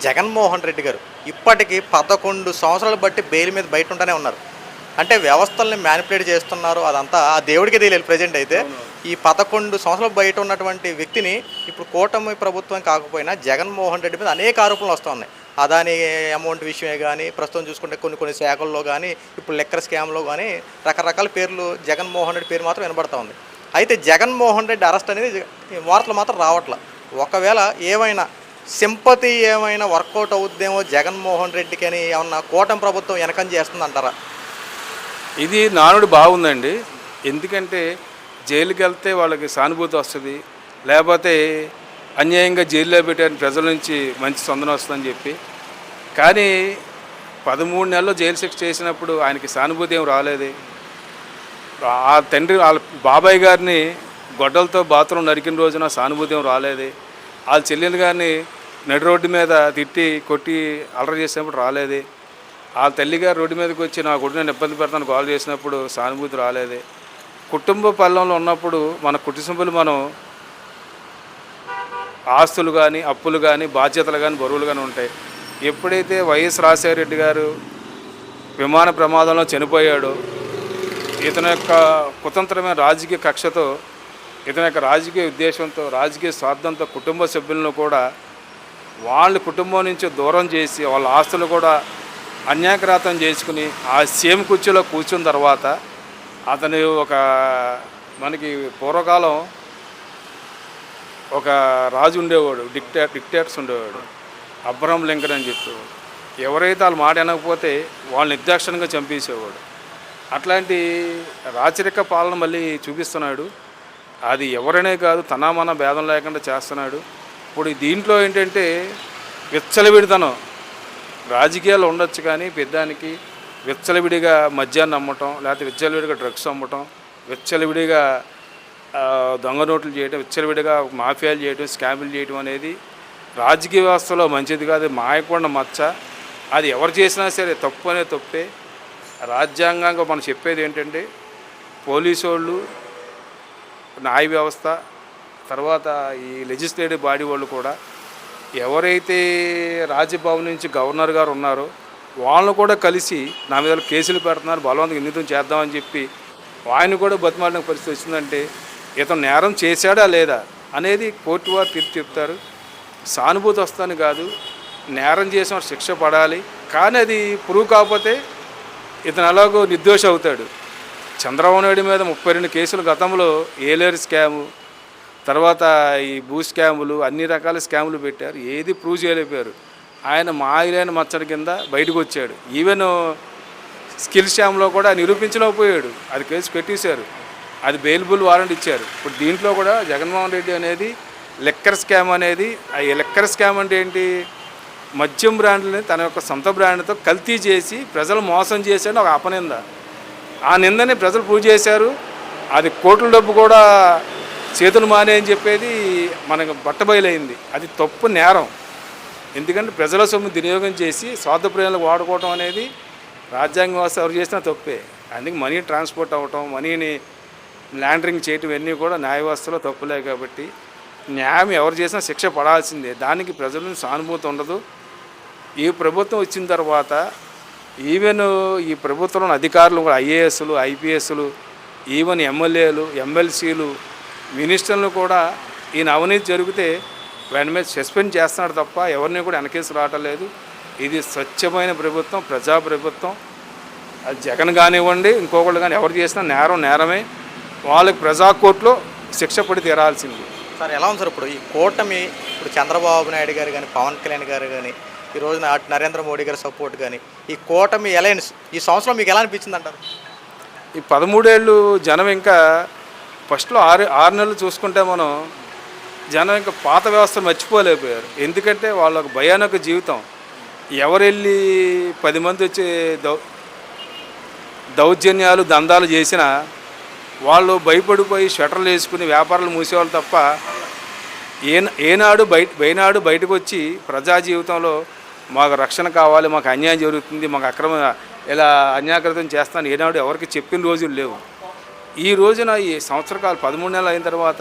జగన్మోహన్ రెడ్డి గారు ఇప్పటికి 11 సంవత్సరాలు బట్టి బెయిల్ మీద బయట ఉంటూనే ఉన్నారు. అంటే వ్యవస్థల్ని మ్యానిపులేట్ చేస్తున్నారు. అదంతా ఆ దేవుడికే తెలియాలి ప్రెజెంట్ అయితే. ఈ 11 సంవత్సరాలు బయట ఉన్నటువంటి వ్యక్తిని ఇప్పుడు కూటమి ప్రభుత్వం కాకపోయినా జగన్మోహన్ రెడ్డి మీద అనేక ఆరోపణలు వస్తూ ఉన్నాయి. అదాని అమౌంట్ విషయమే కానీ, ప్రస్తుతం చూసుకుంటే కొన్ని శాఖల్లో కానీ, ఇప్పుడు లెక్కర్ స్కామ్లో కానీ రకరకాల పేర్లు జగన్మోహన్ రెడ్డి పేరు మాత్రం వినబడతా ఉంది. అయితే జగన్మోహన్ రెడ్డి అరెస్ట్ అనేది వార్తలు మాత్రం రావట్లేదు. ఒకవేళ ఏమైనా సింపతి ఏమైనా వర్కౌట్ అవుద్దేమో జగన్మోహన్ రెడ్డికి అని ఏమన్నా కూటమి ప్రభుత్వం వెనకం చేస్తుందంటారా? ఇది నానుడు బాగుందండి. ఎందుకంటే జైలుకి వెళ్తే వాళ్ళకి సానుభూతి వస్తుంది, లేకపోతే అన్యాయంగా జైల్లో పెట్టారని ప్రజల నుంచి మంచి స్పందన వస్తుందని చెప్పి. కానీ 13 నెలలు జైలు శిక్ష చేసినప్పుడు ఆయనకి సానుభూతి ఏం రాలేదు. ఆ తండ్రి వాళ్ళ బాబాయ్ గారిని గొడ్డలతో బాత్రూమ్ నరికిన రోజున సానుభూతి ఏం రాలేదు. వాళ్ళ చెల్లెలు గారిని నడి రోడ్డు మీద తిట్టి కొట్టి అలర చేసినప్పుడు రాలేదు. వాళ్ళ తల్లిగారు రోడ్డు మీదకి వచ్చి నా కొడుకు నేను ఇబ్బంది పెడతాను గోల్ చేసినప్పుడు సానుభూతి రాలేదు. కుటుంబ పల్లంలో ఉన్నప్పుడు మన కుటుంబులు మనం ఆస్తులు కానీ, అప్పులు కానీ, బాధ్యతలు కానీ, బరువులు కానీ ఉంటాయి. ఎప్పుడైతే వైఎస్ రాజశేఖర రెడ్డి గారు విమాన ప్రమాదంలో చనిపోయాడో, ఇతని యొక్క కుతంత్రమైన రాజకీయ కక్షతో, ఇతని యొక్క రాజకీయ ఉద్దేశంతో, రాజకీయ స్వార్థంతో కుటుంబ సభ్యులను కూడా వాళ్ళ కుటుంబం నుంచి దూరం చేసి వాళ్ళ ఆస్తులు కూడా అన్యాయక్రాతం చేసుకుని ఆ సేమ్ కుర్చీలో కూర్చున్న తర్వాత అతను మనకి పూర్వకాలం ఒక రాజు ఉండేవాడు, డిక్టేటర్స్ ఉండేవాడు, అబ్రహం లింకన్ అని చెప్పేవాడు. ఎవరైతే వాళ్ళ మాట వినకపోతే వాళ్ళని నిర్దాక్షిణ్యంగా చంపేసేవాడు. అట్లాంటి రాచరిక పాలన మళ్ళీ చూపిస్తున్నాడు. అది ఎవరనే కాదు, తనామన భేదం లేకుండా చేస్తున్నాడు. ఇప్పుడు దీంట్లో ఏంటంటే విచ్చలవిడితనం. రాజకీయాలు ఉండొచ్చు కానీ పెద్దానికి విచ్చలవిడిగా మద్యాన్ని అమ్మటం, లేకపోతే విచ్చలవిడిగా డ్రగ్స్ అమ్మటం, విచ్చలవిడిగా దొంగ నోట్లు చేయడం, విచ్చలవిడిగా మాఫియాలు చేయడం, స్కాములు చేయడం అనేది రాజకీయ వ్యవస్థలో మంచిది కాదు. మాయకుండా మచ్చ. అది ఎవరు చేసినా సరే తప్పు అనేది తప్పే. రాజ్యాంగంగా మనం చెప్పేది ఏంటంటే పోలీసు వాళ్ళు, న్యాయ వ్యవస్థ, తర్వాత ఈ లెజిస్లేటివ్ బాడీ వాళ్ళు కూడా ఎవరైతే రాజ్యభవన్ నుంచి గవర్నర్ గారు ఉన్నారో వాళ్ళను కూడా కలిసి నా మీద కేసులు పెడుతున్నారు, బలవంతంగా నిందితం చేద్దామని చెప్పి ఆయన కూడా బతిమాలిన పరిస్థితి వచ్చిందంటే ఇతను నేరం చేశాడా లేదా అనేది కోర్టు వారు తీర్పు చెప్తారు. సానుభూతి వస్తాను కాదు, నేరం చేసిన శిక్ష పడాలి. కానీ అది ప్రూవ్ కాకపోతే ఇతను ఎలాగో నిర్దోషి అవుతాడు. చంద్రబాబు నాయుడు మీద 32 కేసులు గతంలో ఏలేరు స్కాము, తర్వాత ఈ భూ స్కాములు, అన్ని రకాల స్కాములు పెట్టారు. ఏది ప్రూవ్ చేయలేకపోయారు. ఆయన మాయలేని మచ్చడి కింద బయటకు వచ్చాడు. ఈవెన్ స్కిల్ స్కామ్లో కూడా నిరూపించలేకపోయాడు. అది కేసు పెట్టేశారు, అది బెయిలబుల్ వారెంట్ ఇచ్చారు. ఇప్పుడు దీంట్లో కూడా జగన్మోహన్ రెడ్డి అనేది లెక్కర్ స్కామ్ అనేది, ఆ లెక్కర్ స్కామ్ అంటే ఏంటి, మద్యం బ్రాండ్ని తన యొక్క సొంత బ్రాండ్తో కల్తీ చేసి ప్రజలు మోసం చేశాడు ఒక అపనింద. ఆ నిందని ప్రజలు ప్రూవ్ చేశారు. అది కోట్ల డబ్బు కూడా చేతులు మానే అని చెప్పేది మనకు బట్టబయలైంది. అది తప్పు, నేరం. ఎందుకంటే ప్రజల సొమ్ము వినియోగం చేసి స్వార్థ ప్రయోజనాలకు వాడుకోవటం అనేది రాజ్యాంగ వ్యవస్థ ఎవరు చేసినా తప్పే. అందుకే మనీ ట్రాన్స్పోర్ట్ అవ్వటం, మనీని ల్యాండరింగ్ చేయటం ఇవన్నీ కూడా న్యాయ వ్యవస్థలో తప్పులే. కాబట్టి న్యాయం ఎవరు చేసినా శిక్ష పడాల్సిందే. దానికి ప్రజల సానుభూతి ఉండదు. ఈ ప్రభుత్వం వచ్చిన తర్వాత ఈవెన్ ఈ ప్రభుత్వంలోని అధికారులు కూడా ఐఏఎస్లు, ఐపీఎస్లు, ఈవెన్ ఎమ్మెల్యేలు, ఎమ్మెల్సీలు, మినిస్టర్లు కూడా ఈయన అవినీతి జరిగితే వాడి మీద సస్పెండ్ చేస్తున్నాడు తప్ప ఎవరిని కూడా వెనకేసి రావటం లేదు. ఇది స్వచ్ఛమైన ప్రభుత్వం, ప్రజా ప్రభుత్వం. అది జగన్ కానివ్వండి, ఇంకొకళ్ళు కానీ ఎవరు చేసినా నేరం నేరమే. వాళ్ళకి ప్రజా కోర్టులో శిక్ష పడి తీరాల్సింది. సార్ ఎలా ఉంది సార్ ఇప్పుడు ఈ కూటమి? ఇప్పుడు చంద్రబాబు నాయుడు గారు కానీ, పవన్ కళ్యాణ్ గారు కానీ, ఈ రోజున నరేంద్ర మోడీ గారి సపోర్ట్ కానీ, ఈ కూటమి అలయన్స్ ఈ సంవత్సరం మీకు ఎలా అనిపించింది అంటారు? ఈ 13 ఏళ్ళు జనం ఇంకా ఫస్ట్లో 6 నెలలు చూసుకుంటే మనం జనం ఇంకా పాత వ్యవస్థను మర్చిపోలేకపోయారు. ఎందుకంటే వాళ్ళ భయానక జీవితం. ఎవరు వెళ్ళి 10 మంది వచ్చి దౌర్జన్యాలు దందాలు చేసినా వాళ్ళు భయపడిపోయి షట్టర్లు వేసుకుని వ్యాపారాలు మూసేవాళ్ళు తప్ప బయనాడు బయటకు వచ్చి ప్రజా జీవితంలో మాకు రక్షణ కావాలి, మాకు అన్యాయం జరుగుతుంది, మాకు ఇలా అన్యాయకృతం చేస్తాను ఏనాడు ఎవరికి చెప్పిన రోజులు లేవు. ఈ రోజున ఈ సంవత్సరకాలు 13 నెలలు అయిన తర్వాత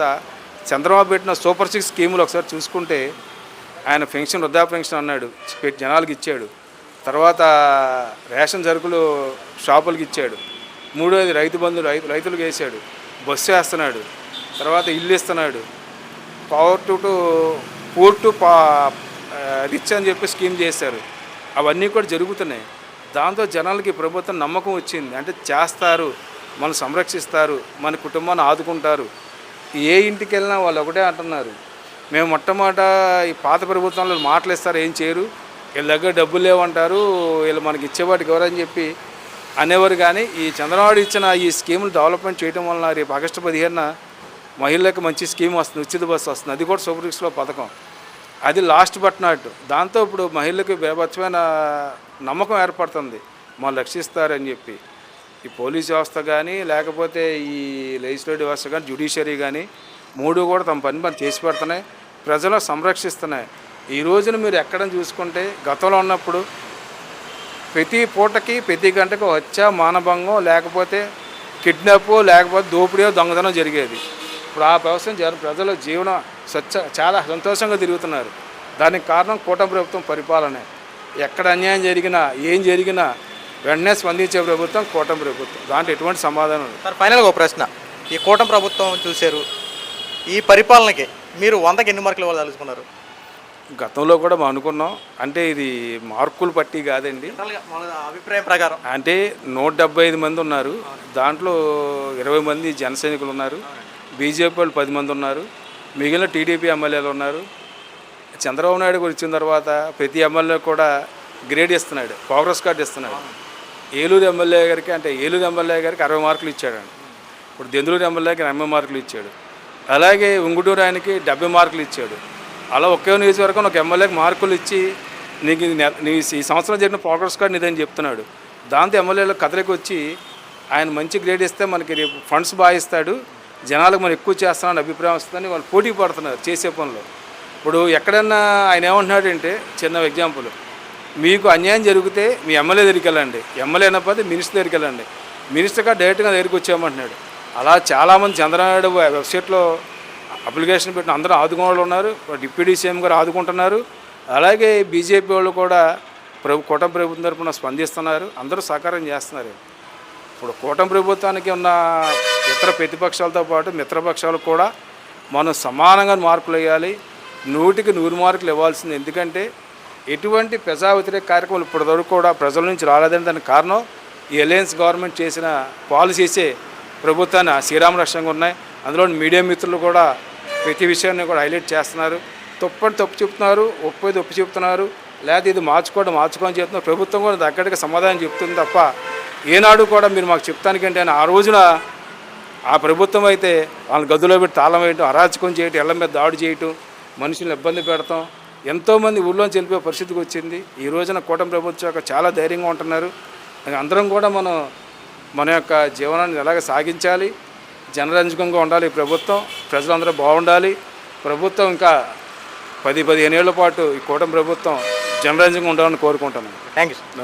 చంద్రబాబు పెట్టిన సూపర్ 6 స్కీములు ఒకసారి చూసుకుంటే ఆయన పెన్షన్ వృద్ధాప్య పెన్షన్ అన్నాడు, జనాలకు ఇచ్చాడు. తర్వాత రేషన్ సరుకులు షాపులకు ఇచ్చాడు. మూడోది రైతు బంధు రైతులకు వేసాడు, బస్సు వేస్తున్నాడు. తర్వాత ఇల్లు ఇస్తున్నాడు. Power to poor to rich అని చెప్పి స్కీమ్ చేశారు. అవన్నీ కూడా జరుగుతున్నాయి. దాంతో జనాలకి ప్రభుత్వం నమ్మకం వచ్చింది. అంటే చేస్తారు, మనం సంరక్షిస్తారు, మన కుటుంబాన్ని ఆదుకుంటారు. ఏ ఇంటికి వెళ్ళినా వాళ్ళు ఒకటే అంటున్నారు, మేము మొట్టమొదట ఈ పాత ప్రభుత్వంలో మాటలు ఇస్తారు, ఏం చేయరు, వీళ్ళ దగ్గర డబ్బులు లేవంటారు, వీళ్ళు మనకి ఇచ్చేవాటికి ఎవరని చెప్పి అనేవారు. కానీ ఈ చంద్రబాబు ఇచ్చిన ఈ స్కీములు డెవలప్మెంట్ చేయడం వలన రేపు ఆగస్టు 15న మహిళలకు మంచి స్కీమ్ వస్తుంది, ఉచిత బస్సు వస్తుంది. అది కూడా సూపర్ సిక్స్లో పథకం. అది లాస్ట్ బట్ నాట్. దాంతో ఇప్పుడు మహిళలకు బేభత్సమైన నమ్మకం ఏర్పడుతుంది, మనం రక్షిస్తారని చెప్పి. ఈ పోలీస్ వ్యవస్థ కానీ, లేకపోతే ఈ లెజిస్లేటివ్ వ్యవస్థ కానీ, జ్యుడిషియరీ కానీ, మూడు కూడా తమ పని చేసి పెడుతున్నాయి, ప్రజలను సంరక్షిస్తున్నాయి. ఈ రోజున మీరు ఎక్కడ చూసుకుంటే గతంలో ఉన్నప్పుడు ప్రతి పూటకి ప్రతి గంటకు హత్య, మానభంగం, లేకపోతే కిడ్నాప్, లేకపోతే దోపిడీ, దొంగతనం జరిగేది. ఇప్పుడు ఆ వ్యవస్థ ప్రజల జీవన చాలా సంతోషంగా తిరుగుతున్నారు. దానికి కారణం కూటమి ప్రభుత్వం పరిపాలనే. ఎక్కడ అన్యాయం జరిగినా, ఏం జరిగినా వెంటనే స్పందించే ప్రభుత్వం కూటమి ప్రభుత్వం. దాంట్లో ఎటువంటి సమాధానం లేదు. సార్, ఫైనల్గా ఒక ప్రశ్న. ఈ కూటమి ప్రభుత్వం చూశారు, ఈ పరిపాలనకి మీరు 100కి ఎన్ని మార్కులు ఇవ్వాలనుకున్నారు? గతంలో కూడా మనం అనుకున్నాం. అంటే ఇది మార్కులు పట్టి కాదండి, మన అభిప్రాయం ప్రకారం. అంటే 175 మంది ఉన్నారు. దాంట్లో 20 మంది జన సైనికులు ఉన్నారు, బీజేపీ వాళ్ళు 10 మంది ఉన్నారు, మిగిలిన టీడీపీ ఎమ్మెల్యేలు ఉన్నారు. చంద్రబాబు నాయుడు కూడా ఇచ్చిన తర్వాత ప్రతి ఎమ్మెల్యే కూడా గ్రేడ్ ఇస్తున్నాడు, ప్రోగ్రెస్ కార్డు ఇస్తున్నాడు. ఏలూరు ఎమ్మెల్యే గారికి 60 మార్కులు ఇచ్చాడండి. ఇప్పుడు దెందులూరు ఎమ్మెల్యేకి 80 మార్కులు ఇచ్చాడు. అలాగే ఉంగుటూరు ఆయనకి 70 మార్కులు ఇచ్చాడు. అలా ఒకే నియోజకవర్గం ఒక ఎమ్మెల్యేకి మార్కులు ఇచ్చి నీకు ఈ సంవత్సరం జరిగిన ప్రోగ్రెస్ కార్డు ఇదని చెప్తున్నాడు. దాంతో ఎమ్మెల్యేలు కథలకు వచ్చి ఆయన మంచి గ్రేడ్ ఇస్తే మనకి రేపు ఫండ్స్ బాగా ఇస్తాడు, జనాలకు మనం ఎక్కువ చేస్తామని అభిప్రాయం వస్తుందని వాళ్ళు పోటీ పడుతున్నారు చేసే పనులు. ఇప్పుడు ఎక్కడన్నా ఆయన ఏమంటున్నాడంటే, చిన్న ఎగ్జాంపుల్, మీకు అన్యాయం జరిగితే మీ ఎమ్మెల్యే దగ్గరికి వెళ్ళండి, ఎమ్మెల్యే అయినపోతే మినిస్టర్ దగ్గరికి వెళ్ళండి, మినిస్టర్గా డైరెక్ట్గా దగ్గరికి వచ్చామంటున్నాడు. అలా చాలామంది చంద్రబాబు వెబ్సైట్లో అప్లికేషన్ పెట్టిన అందరూ ఆదుకునే వాళ్ళు ఉన్నారు. డిప్యూటీ సీఎం గారు ఆదుకుంటున్నారు. అలాగే బీజేపీ వాళ్ళు కూడా కూటమి ప్రభుత్వం తరఫున స్పందిస్తున్నారు, అందరూ సహకారం చేస్తున్నారు. ఇప్పుడు కూటమి ప్రభుత్వానికి ఉన్న ఇతర ప్రతిపక్షాలతో పాటు మిత్రపక్షాలకు కూడా మనం సమానంగా మార్కులు వేయాలి, 100కి 100 మార్కులు ఇవ్వాల్సింది. ఎందుకంటే ఎటువంటి ప్రజా వ్యతిరేక కార్యక్రమాలు ఇప్పటివరకు కూడా ప్రజల నుంచి రాలేదని దానికి కారణం ఈ అలయన్స్ గవర్నమెంట్ చేసిన పాలసీసే ప్రభుత్వాన్ని శ్రీరామరక్షంగా ఉన్నాయి. అందులో మీడియా మిత్రులు కూడా ప్రతి విషయాన్ని కూడా హైలైట్ చేస్తున్నారు. తప్పు చెప్తున్నారు, ఒప్పు చెప్తున్నారు, లేకపోతే ఇది మార్చుకోని చెప్తున్నారు. ప్రభుత్వం కూడా దగ్గరగా సమాధానం చెప్తుంది తప్ప ఏనాడు కూడా మీరు మాకు చెప్తానికంటే ఆ రోజున ఆ ప్రభుత్వం అయితే వాళ్ళని గదిలో పెట్టి తాళం వేయటం, అరాచకం చేయటం, ఇళ్ల మీద దాడి చేయటం, మనుషులను ఇబ్బంది పెడతాం, ఎంతోమంది ఊళ్ళోంచి వెళ్ళిపోయే పరిస్థితికి వచ్చింది. ఈ రోజున కూటమి ప్రభుత్వం చాలా ధైర్యంగా ఉంటున్నారు. అందరం కూడా మన యొక్క జీవనాన్ని ఎలాగ సాగించాలి, జనరంజకంగా ఉండాలి. ఈ ప్రభుత్వం ప్రజలందరూ బాగుండాలి. ప్రభుత్వం ఇంకా 10-15 ఏళ్ల పాటు ఈ కూటమి ప్రభుత్వం జనరంజకంగా ఉండాలని కోరుకుంటున్నాను. Thank you sir.